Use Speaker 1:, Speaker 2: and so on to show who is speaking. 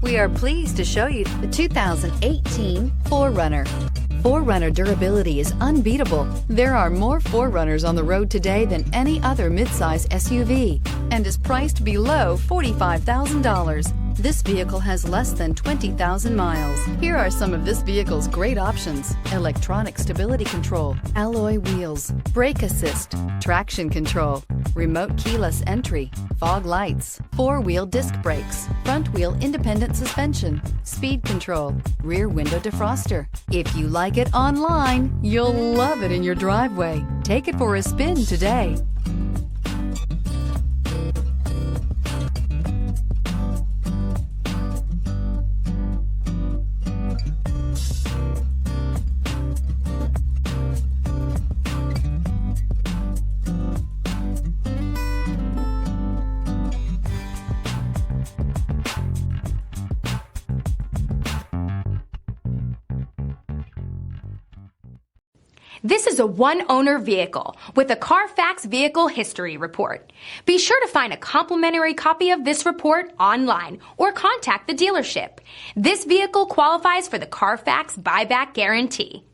Speaker 1: We are pleased to show you the 2018 4Runner. 4Runner durability is unbeatable. There are more 4Runners on the road today than any other midsize SUV and is priced below $45,000. This vehicle has less than 20,000 miles. Here are some of this vehicle's great options: electronic stability control, alloy wheels, brake assist, traction control, remote keyless entry, fog lights, four-wheel disc brakes, front-wheel independent suspension, speed control, rear window defroster. If you like it online, you'll love it in your driveway. Take it for a spin today.
Speaker 2: This is a one-owner vehicle with a Carfax Vehicle History Report. Be sure to find a complimentary copy of this report online or contact the dealership. This vehicle qualifies for the Carfax Buyback Guarantee.